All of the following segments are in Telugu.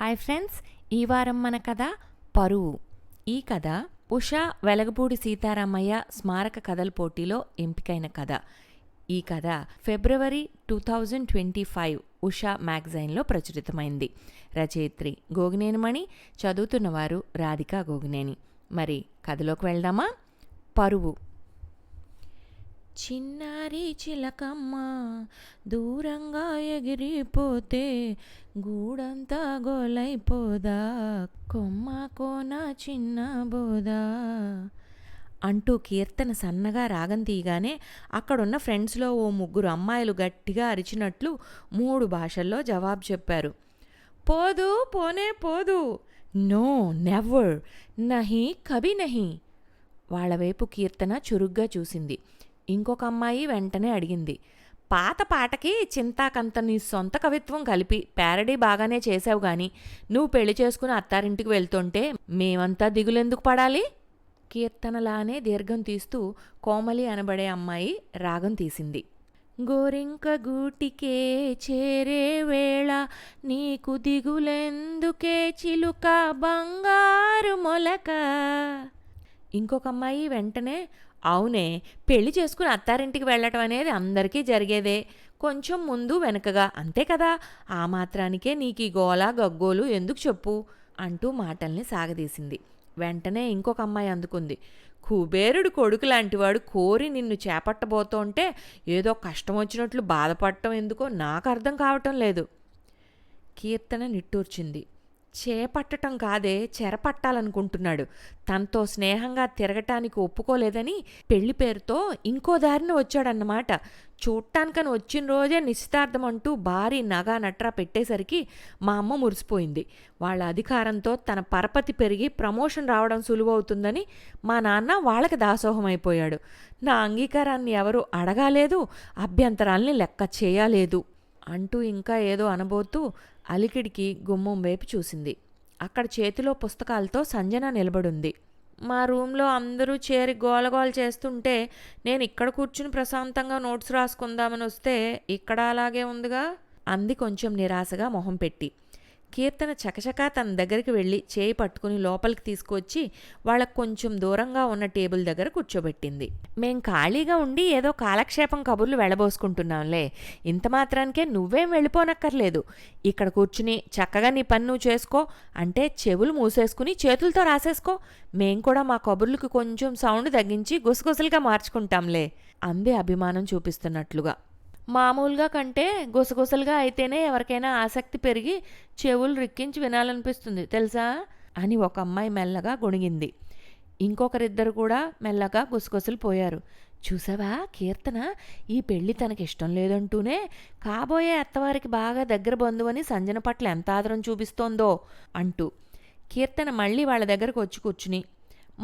హాయ్ ఫ్రెండ్స్, ఈ వారం మన కథ పరువు. ఈ కథ ఉషా వెలగపూడి సీతారామయ్య స్మారక కథల పోటీలో ఎంపికైన కథ. ఈ కథ ఫిబ్రవరి 2025 ఉషా మ్యాగజైన్లో ప్రచురితమైంది. రచయిత్రి గోగినేనిమణి, చదువుతున్నవారు రాధికా గోగినేని. మరి కథలోకి వెళ్దామా? పరువు. చిన్నారి చిలకమ్మ దూరంగా ఎగిరిపోతే గూడంతా గోలైపోదా, కొమ్మ కోన చిన్న బోదా అంటూ కీర్తన సన్నగా రాగం తీయగానే అక్కడున్న ఫ్రెండ్స్లో ఓ ముగ్గురు అమ్మాయిలు గట్టిగా అరిచినట్లు 3 భాషల్లో జవాబు చెప్పారు. పోదు, పోనే పోదు, నో నెవర్, నహి కభీ నహి. వాళ్ళ వైపు కీర్తన చురుగ్గా చూసింది. ఇంకొక అమ్మాయి వెంటనే అడిగింది, పాత పాటకి చింతాకంత నీ సొంత కవిత్వం కలిపి ప్యారడీ బాగానే చేసావు గాని నువ్వు పెళ్లి చేసుకుని అత్తారింటికి వెళ్తుంటే మేమంతా దిగులెందుకు పడాలి? కీర్తనలానే దీర్ఘం తీస్తూ కోమలి అనబడే అమ్మాయి రాగం తీసింది. గోరింక గూటికే చేరే వేళ నీకు దిగులెందుకే చిలుక బంగారు మొలక. ఇంకొక అమ్మాయి వెంటనే, అవునే, పెళ్లి చేసుకుని అత్తారింటికి వెళ్ళటం అనేది అందరికీ జరిగేదే, కొంచెం ముందు వెనకగా, అంతే కదా, ఆ మాత్రానికే నీకు ఈ గోల గగ్గోలు ఎందుకు చెప్పు అంటూ మాటల్ని సాగదీసింది. వెంటనే ఇంకొక అమ్మాయి అందుకుంది, కుబేరుడు కొడుకు లాంటివాడు కోరి నిన్ను చేపట్టబోతుంటే ఏదో కష్టం వచ్చినట్లు బాధపడటం ఎందుకో నాకు అర్థం కావటం లేదు. కీర్తన నిట్టూర్చింది. చేపట్టటం కాదే, చెరపట్టాలనుకుంటున్నాడు. తనతో స్నేహంగా తిరగటానికి ఒప్పుకోలేదని పెళ్లి పేరుతో ఇంకో దారిన వచ్చాడన్నమాట. చూడటానికని వచ్చిన రోజే నిశ్చితార్థం అంటూ భారీ నగా నట్రా పెట్టేసరికి మా అమ్మ మురిసిపోయింది. వాళ్ళ అధికారంతో తన పరపతి పెరిగి ప్రమోషన్ రావడం సులువవుతుందని మా నాన్న వాళ్ళకి దాసోహమైపోయాడు. నా అంగీకారాన్ని ఎవరూ అడగాలేదు, అభ్యంతరాల్ని లెక్క చేయలేదు అంటూ ఇంకా ఏదో అనబోతూ అలికిడికి గుమ్మం వైపు చూసింది. అక్కడ చేతిలో పుస్తకాలతో సంజన నిలబడుంది. మా రూమ్లో అందరూ చేరి గోలగోల చేస్తుంటే నేను ఇక్కడ కూర్చుని ప్రశాంతంగా నోట్స్ రాసుకుందామని వస్తే ఇక్కడ అలాగే ఉందిగా అంది కొంచెం నిరాశగా మొహం పెట్టి. కీర్తన చకచకా తన దగ్గరికి వెళ్ళి చేయి పట్టుకుని లోపలికి తీసుకువచ్చి వాళ్ళకు కొంచెం దూరంగా ఉన్న టేబుల్ దగ్గర కూర్చోబెట్టింది. మేం ఖాళీగా ఉండి ఏదో కాలక్షేపం కబుర్లు వెళ్ళబోసుకుంటున్నాంలే, ఇంత మాత్రానికే నువ్వేం వెళ్ళిపోనక్కర్లేదు. ఇక్కడ కూర్చుని చక్కగా నీ పని నువ్వు చేసుకో, అంటే చెవులు మూసేసుకుని చేతులతో రాసేసుకో, మేం కూడా మా కబుర్లకు కొంచెం సౌండ్ తగ్గించి గుసగుసలుగా మార్చుకుంటాంలే అంది అభిమానం చూపిస్తున్నట్లుగా. మామూలుగా కంటే గుసగుసలుగా అయితేనే ఎవరికైనా ఆసక్తి పెరిగి చెవులు రిక్కించి వినాలనిపిస్తుంది తెలుసా అని ఒక అమ్మాయి మెల్లగా గొణిగింది. ఇంకొకరిద్దరు కూడా మెల్లగా గుసగుసలు పోయారు. చూసావా, కీర్తన ఈ పెళ్లి తనకిష్టం లేదంటూనే కాబోయే అత్తవారికి బాగా దగ్గర బంధువని సంజన పట్ల ఎంత ఆదరం చూపిస్తోందో అంటూ. కీర్తన మళ్ళీ వాళ్ళ దగ్గరకు వచ్చి కూర్చుని,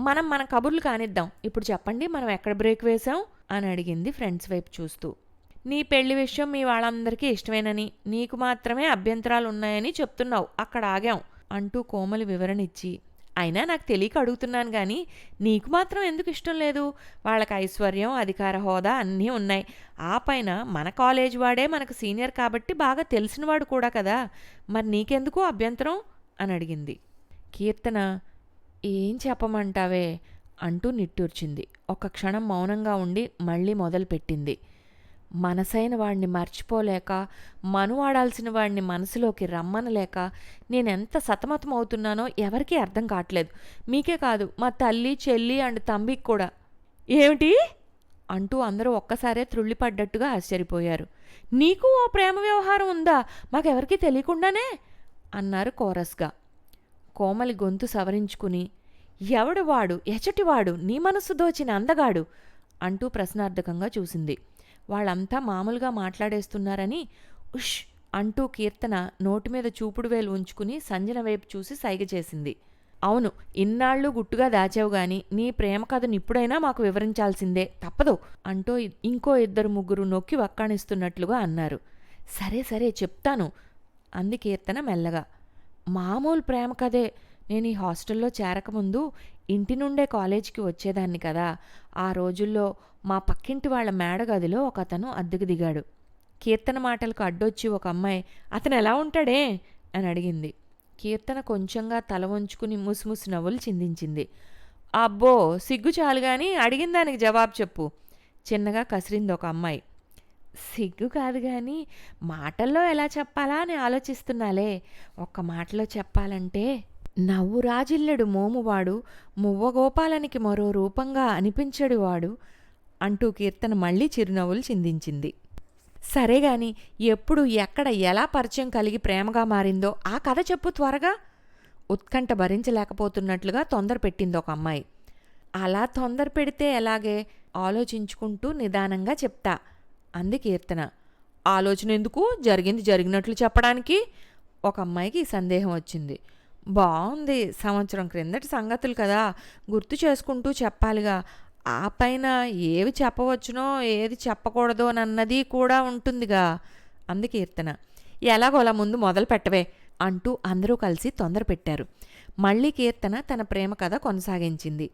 మన కబుర్లు కానిద్దాం, ఇప్పుడు చెప్పండి మనం ఎక్కడ బ్రేక్ వేశాం అని అడిగింది ఫ్రెండ్స్ వైపు చూస్తూ. నీ పెళ్లి విషయం మీ వాళ్ళందరికీ ఇష్టమేనని, నీకు మాత్రమే అభ్యంతరాలు ఉన్నాయని చెప్తున్నావు, అక్కడ ఆగాం అంటూ కోమలి వివరణ ఇచ్చి, అయినా నాకు తెలియక అడుగుతున్నాను కానీ నీకు మాత్రం ఎందుకు ఇష్టం లేదు? వాళ్ళకి ఐశ్వర్యం, అధికార హోదా అన్నీ ఉన్నాయి. ఆ పైన మన కాలేజ్ వాడే మనకు సీనియర్ కాబట్టి బాగా తెలిసినవాడు కూడా కదా, మరి నీకెందుకు అభ్యంతరం అని అడిగింది. కీర్తన, ఏం చెప్పమంటావే అంటూ నిట్టూర్చింది. ఒక్క క్షణం మౌనంగా ఉండి మళ్ళీ మొదలుపెట్టింది. మనసైన వాడిని మర్చిపోలేక, మనువాడాల్సిన వాడిని మనసులోకి రమ్మనలేక నేనెంత సతమతం అవుతున్నానో ఎవరికీ అర్థం కావట్లేదు. మీకే కాదు, మా తల్లి, చెల్లి అండ్ తంబికి కూడా. ఏమిటి అంటూ అందరూ ఒక్కసారే త్రుళ్ళిపడ్డట్టుగా ఆశ్చర్యపోయారు. నీకు ఓ ప్రేమ వ్యవహారం ఉందా మాకెవరికీ తెలియకుండానే అన్నారు కోరస్గా. కోమలి గొంతు సవరించుకుని, ఎవడు వాడు, ఎచటివాడు, నీ మనసు దోచిన అందగాడు అంటూ ప్రశ్నార్థకంగా చూసింది. వాళ్ళంతా మామూలుగా మాట్లాడేస్తున్నారని ఉష్ అంటూ కీర్తన నోటిమీద చూపుడు వేలు ఉంచుకుని సంజన వైపు చూసి సైగ చేసింది. అవును, ఇన్నాళ్ళు గుట్టుగా దాచావు గాని నీ ప్రేమ కథను ఇప్పుడైనా మాకు వివరించాల్సిందే, తప్పదు అంటూ ఇంకో 2-3 నొక్కి వక్కాణిస్తున్నట్లుగా అన్నారు. సరే సరే చెప్తాను అంది కీర్తన మెల్లగా. మామూలు ప్రేమ కథే. నేను ఈ హాస్టల్లో చేరకముందు ఇంటి నుండే కాలేజీకి వచ్చేదాన్ని కదా, ఆ రోజుల్లో మా పక్కింటి వాళ్ళ మేడగదిలో ఒక అతను అద్దెకు దిగాడు. కీర్తన మాటలకు అడ్డొచ్చి ఒక అమ్మాయి, అతను ఎలా ఉంటాడే అని అడిగింది. కీర్తన కొంచెంగా తల వంచుకుని ముసిముసి నవ్వులు చిందించింది. అబ్బో, సిగ్గు చాలుగాని అడిగిన దానికి జవాబు చెప్పు చిన్నగా కసిరింది ఒక అమ్మాయి. సిగ్గు కాదు గాని మాటల్లో ఎలా చెప్పాలా అని ఆలోచిస్తున్నాలే. ఒక్క మాటలో చెప్పాలంటే, నవ్వు రాజిల్లెడు మోమువాడు, మువ్వగోపాలనికి మరో రూపంగా అనిపించడు వాడు అంటూ కీర్తన మళ్ళీ చిరునవ్వులు చిందించింది. సరేగాని ఎప్పుడు ఎక్కడ ఎలా పరిచయం కలిగి ప్రేమగా మారిందో ఆ కథ చెప్పు త్వరగా. ఉత్కంఠ భరించలేకపోతున్నట్లుగా తొందర పెట్టింది ఒక అమ్మాయి. అలా తొందర పెడితే ఎలాగే, ఆలోచించుకుంటూ నిదానంగా చెప్తా అంది కీర్తన. ఆలోచన ఎందుకు, జరిగింది జరిగినట్లు చెప్పడానికి? ఒక అమ్మాయికి సందేహం వచ్చింది. బాగుంది, సంవత్సరం క్రిందటి సంగతులు కదా, గుర్తు చేసుకుంటూ చెప్పాలిగా. ఆ పైన ఏవి చెప్పవచ్చునో ఏది చెప్పకూడదోనన్నది కూడా ఉంటుందిగా అంది కీర్తన. ఎలాగోలా ముందు మొదలు పెట్టవే అంటూ అందరూ కలిసి తొందర పెట్టారు. మళ్ళీ కీర్తన తన ప్రేమ కథ కొనసాగించింది.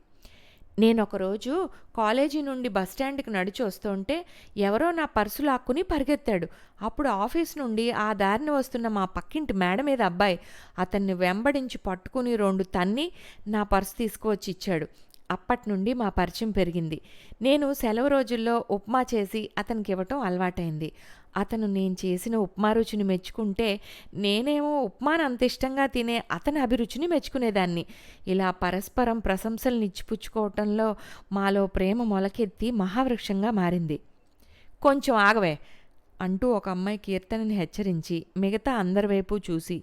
నేనొకరోజు కాలేజీ నుండి బస్టాండ్కి నడిచి వస్తుంటే ఎవరో నా పర్సు లాక్కుని పరిగెత్తాడు. అప్పుడు ఆఫీస్ నుండి ఆ దారిని వస్తున్న మా పక్కింటి మేడ మీద అబ్బాయి అతన్ని వెంబడించి పట్టుకుని 2 తన్ని నా పర్సు తీసుకువచ్చి ఇచ్చాడు. అప్పటి నుండి మా పరిచయం పెరిగింది. నేను సెలవు రోజుల్లో ఉప్మా చేసి అతనికి ఇవ్వటం అలవాటైంది. అతను నేను చేసిన ఉప్మా రుచిని మెచ్చుకుంటే నేనేమో ఉప్మాను అంత ఇష్టంగా తినే అతని అభిరుచిని మెచ్చుకునేదాన్ని. ఇలా పరస్పరం ప్రశంసలు ఇచ్చిపుచ్చుకోవటంలో మాలో ప్రేమ మొలకెత్తి మహావృక్షంగా మారింది. కొంచెం ఆగవే అంటూ ఒక అమ్మాయి కీర్తనని హెచ్చరించి మిగతా అందరి వైపు చూసి,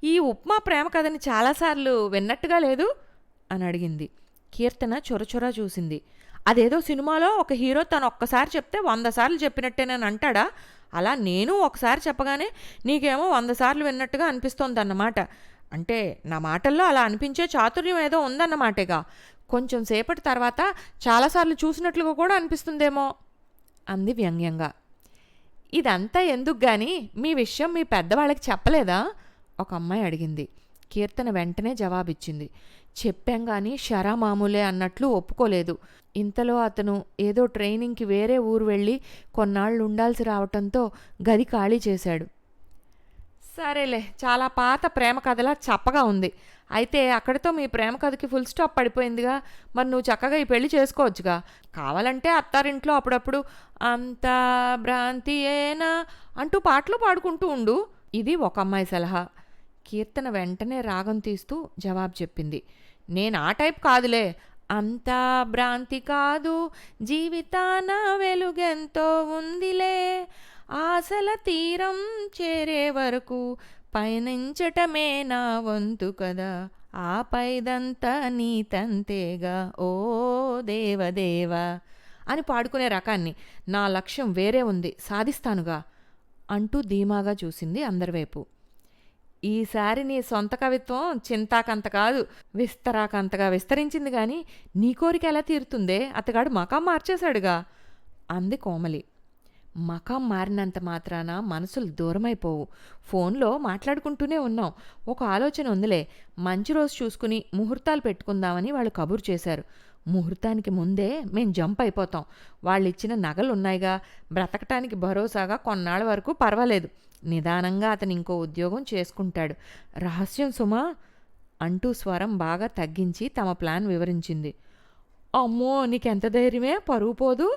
ఈ ఉప్మా ప్రేమ కథని చాలాసార్లు విన్నట్టుగా లేదు అని అడిగింది. కీర్తన చొరచొరా చూసింది. అదేదో సినిమాలో ఒక హీరో తను ఒక్కసారి చెప్తే 100 సార్లు చెప్పినట్టేనని అంటాడా? అలా నేను ఒకసారి చెప్పగానే నీకేమో 100 సార్లు విన్నట్టుగా అనిపిస్తోందన్నమాట. అంటే నా మాటల్లో అలా అనిపించే చాతుర్యం ఏదో ఉందన్నమాటేగా. కొంచెం సేపటి తర్వాత చాలాసార్లు చూసినట్లుగా కూడా అనిపిస్తుందేమో అంది వ్యంగ్యంగా. ఇదంతా ఎందుకు గాని మీ విషయం మీ పెద్దవాళ్ళకి చెప్పలేదా? ఒక అమ్మాయి అడిగింది. కీర్తన వెంటనే జవాబిచ్చింది. చెప్పాం గాని షరా మామూలే అన్నట్లు ఒప్పుకోలేదు. ఇంతలో అతను ఏదో ట్రైనింగ్కి వేరే ఊరు వెళ్ళి కొన్నాళ్ళు ఉండాల్సి రావటంతో గది ఖాళీ చేశాడు. సరేలే, చాలా పాత ప్రేమ కథలా చప్పగా ఉంది. అయితే అక్కడితో మీ ప్రేమ కథకి ఫుల్ స్టాప్ పడిపోయిందిగా. మరి నువ్వు చక్కగా ఈ పెళ్లి చేసుకోవచ్చుగా. కావాలంటే అత్తారింట్లో అప్పుడప్పుడు అంతా భ్రాంతియేనా అంటూ పాటలు పాడుకుంటూ ఉండు. ఇది ఒక అమ్మాయి సలహా. కీర్తన వెంటనే రాగం తీస్తూ జవాబు చెప్పింది. నేను ఆ టైప్ కాదులే. అంతా భ్రాంతి కాదు, జీవితాన వెలుగెంతో ఉందిలే, ఆశల తీరం చేరే వరకు పయనించటమే నా వంతు కదా, ఆ పైదంతా నీ తంతేగా ఓ దేవదేవా అని పాడుకునే రకాన్ని. నా లక్ష్యం వేరే ఉంది, సాధిస్తానుగా అంటూ ధీమాగా చూసింది అందరివైపు. ఈసారి నీ సొంత కవిత్వం చింతాకంత కాదు, విస్తరాకంతగా విస్తరించింది గాని నీ కోరిక ఎలా తీరుతుందే? అతగాడు మకాం మార్చేశాడుగా అంది కోమలి. మకాం మారినంత మాత్రాన మనసులు దూరమైపోవు. ఫోన్లో మాట్లాడుకుంటూనే ఉన్నాం. ఒక ఆలోచన ఉందిలే, మంచి రోజు చూసుకుని ముహూర్తాలు పెట్టుకుందామని వాళ్ళు కబురు చేశారు. ముహూర్తానికి ముందే మేం జంప్ అయిపోతాం. వాళ్ళిచ్చిన నగలున్నాయిగా, బ్రతకటానికి భరోసాగా కొన్నాళ్ళ వరకు పర్వాలేదు. నిదానంగా అతను ఇంకో ఉద్యోగం చేసుకుంటాడు. రహస్యం సుమా అంటూ స్వరం బాగా తగ్గించి తమ ప్లాన్ వివరించింది. అమ్మో, నీకెంత ధైర్యమే, పరువు పోదు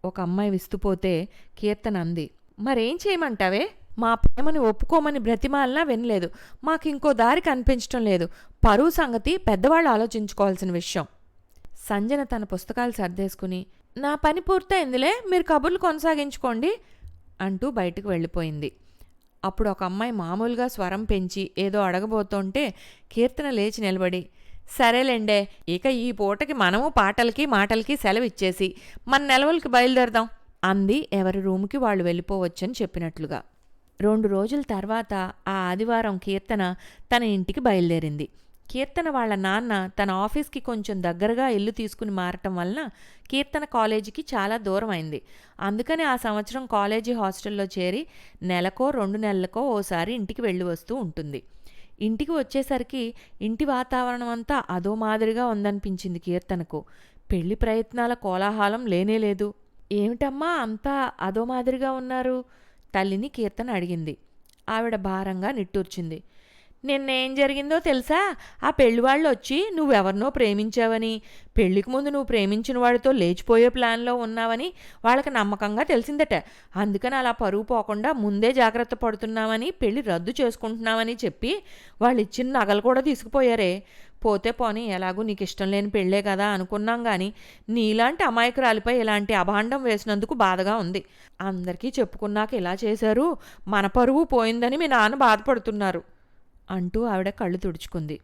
ఒక అమ్మాయి విస్తుపోతే కీర్తన అంది. మరేం చేయమంటావే? మా ప్రేమని ఒప్పుకోమని బ్రతిమాలనా వినలేదు. మాకింకో దారి కనిపించటం లేదు. పరువు సంగతి పెద్దవాళ్ళు ఆలోచించుకోవాల్సిన విషయం. సంజన తన పుస్తకాలు సర్దేసుకుని, నా పని పూర్తయిందిలే, మీరు కబుర్లు కొనసాగించుకోండి అంటూ బయటకు వెళ్ళిపోయింది. అప్పుడు ఒక అమ్మాయి మామూలుగా స్వరం పెంచి ఏదో అడగబోతుంటే కీర్తన లేచి నిలబడి, సరేలేండే, ఇక ఈ పూటకి మనము పాటలకి మాటలకి సెలవిచ్చేసి మన నెలవులకి బయలుదేరదాం అంది ఎవరి రూముకి వాళ్ళు వెళ్ళిపోవచ్చని చెప్పినట్లుగా. 2 రోజుల తర్వాత ఆ ఆదివారం కీర్తన తన ఇంటికి బయలుదేరింది. కీర్తన వాళ్ళ నాన్న తన ఆఫీస్కి కొంచెం దగ్గరగా ఇల్లు తీసుకుని మారటం వలన కీర్తన కాలేజీకి చాలా దూరం అయింది. అందుకని ఆ సంవత్సరం కాలేజీ హాస్టల్లో చేరి నెలకో 2 నెలలకో ఓసారి ఇంటికి వెళ్ళి వస్తూ ఉంటుంది. ఇంటికి వచ్చేసరికి ఇంటి వాతావరణం అంతా అదో మాదిరిగా ఉందనిపించింది కీర్తనకు. పెళ్లి ప్రయత్నాల కోలాహలం లేనేలేదు. ఏమిటమ్మా అంతా అదో మాదిరిగా ఉన్నారు? తల్లిని కీర్తన అడిగింది. ఆవిడ భారంగా నిట్టూర్చింది. నిన్నేం జరిగిందో తెలుసా? ఆ పెళ్లివాళ్ళు వచ్చి నువ్వెవరినో ప్రేమించావని, పెళ్లికి ముందు నువ్వు ప్రేమించిన వాడితో లేచిపోయే ప్లాన్లో ఉన్నావని వాళ్ళకి నమ్మకంగా తెలిసిందట. అందుకని అలా పరువు పోకుండా ముందే జాగ్రత్త పడుతున్నామని, పెళ్లి రద్దు చేసుకుంటున్నామని చెప్పి వాళ్ళు ఇచ్చిన నగలు కూడా తీసుకుపోయారే. పోతే పోనీ, ఎలాగూ నీకు ఇష్టం లేని పెళ్ళే కదా అనుకున్నాం కానీ నీలాంటి అమాయకురాలిపై ఇలాంటి అభాండం వేసినందుకు బాధగా ఉంది. అందరికీ చెప్పుకున్నాక ఇలా చేశారు, మన పరువు పోయిందని మీ నాన్న బాధపడుతున్నారు అంటూ ఆవిడ కళ్ళు తుడుచుకుంది.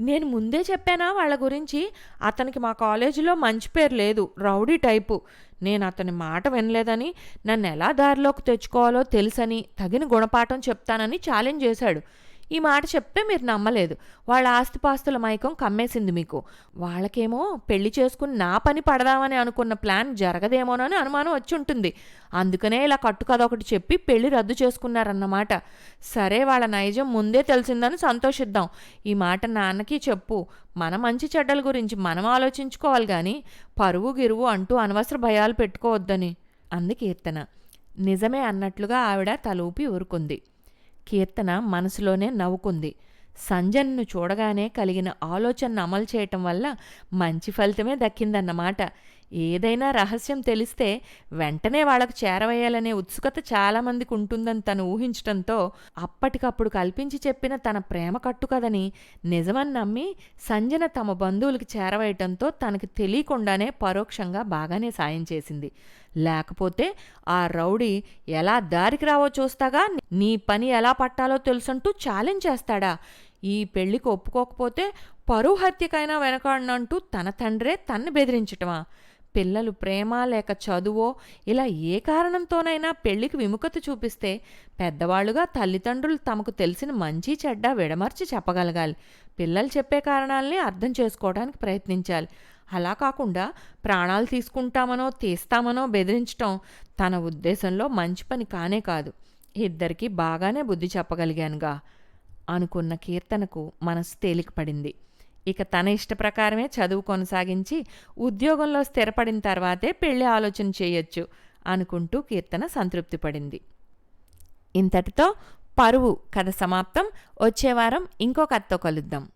నేను ముందే చెప్పానా వాళ్ళ గురించి? అతనికి మా కాలేజీలో మంచి పేరు లేదు, రౌడీ టైపు. నేను అతని మాట వినలేదని, నన్ను ఎలా దారిలోకి తెచ్చుకోవాలో తెలుసని, తగిన గుణపాఠం చెప్తానని ఛాలెంజ్ చేశాడు. ఈ మాట చెప్తే మీరు నమ్మలేదు. వాళ్ళ ఆస్తిపాస్తుల మైకం కమ్మేసింది మీకు. వాళ్ళకేమో పెళ్లి చేసుకుని నా పని పడదామని అనుకున్న ప్లాన్ జరగదేమోనని అనుమానం వచ్చి ఉంటుంది. అందుకనే ఇలా కట్టుకథ ఒకటి చెప్పి పెళ్లి రద్దు చేసుకున్నారన్నమాట. సరే, వాళ్ళ నైజం ముందే తెలిసిందని సంతోషిద్దాం. ఈ మాట నాన్నకి చెప్పు. మన మంచి చెడ్డల గురించి మనం ఆలోచించుకోవాలి కానీ పరువు గిరువు అంటూ అనవసర భయాలు పెట్టుకోవద్దని అంది కీర్తన. నిజమే అన్నట్లుగా ఆవిడ తలూపి ఊరుకుంది. కీర్తన మనసులోనే నవ్వుకుంది. సంజన్ను చూడగానే కలిగిన ఆలోచనను అమలు చేయటం వల్ల మంచి ఫలితమే దక్కిందన్నమాట. ఏదైనా రహస్యం తెలిస్తే వెంటనే వాళ్లకు చేరవేయాలనే ఉత్సుకత చాలామందికి ఉంటుందని తను ఊహించటంతో అప్పటికప్పుడు కల్పించి చెప్పిన తన ప్రేమ కట్టుకదని నిజమని నమ్మి సంజన తమ బంధువులకి చేరవేయటంతో తనకి తెలియకుండానే పరోక్షంగా బాగానే సాయం చేసింది. లేకపోతే ఆ రౌడీ ఎలా దారికి రావో చూస్తాగా, నీ పని ఎలా పట్టాలో తెలుసంటూ ఛాలెంజ్ చేస్తాడా? ఈ పెళ్లికి ఒప్పుకోకపోతే పరువు హత్యకైనా వెనకాడనంటూ తన తండ్రే తన్ని బెదిరించటమా? పిల్లలు ప్రేమ లేక చదువో ఇలా ఏ కారణంతోనైనా పెళ్లికి విముఖత చూపిస్తే పెద్దవాళ్లుగా తల్లిదండ్రులు తమకు తెలిసిన మంచి చెడ్డ విడమర్చి చెప్పగలగాలి. పిల్లలు చెప్పే కారణాలని అర్థం చేసుకోవడానికి ప్రయత్నించాలి. అలా కాకుండా ప్రాణాలు తీసుకుంటామనో తీస్తామనో బెదిరించటం తన ఉద్దేశంలో మంచి పని కానే కాదు. ఇద్దరికీ బాగానే బుద్ధి చెప్పగలిగానుగా అనుకున్న కీర్తనకు మనసు తేలికపడింది. ఇక తన ఇష్టప్రకారమే చదువు కొనసాగించి ఉద్యోగంలో స్థిరపడిన తర్వాతే పెళ్లి ఆలోచన చేయొచ్చు అనుకుంటూ కీర్తన సంతృప్తి పడింది. ఇంతటితో పరువు కథ సమాప్తం. వచ్చే వారం ఇంకో కథతో కలుద్దాం.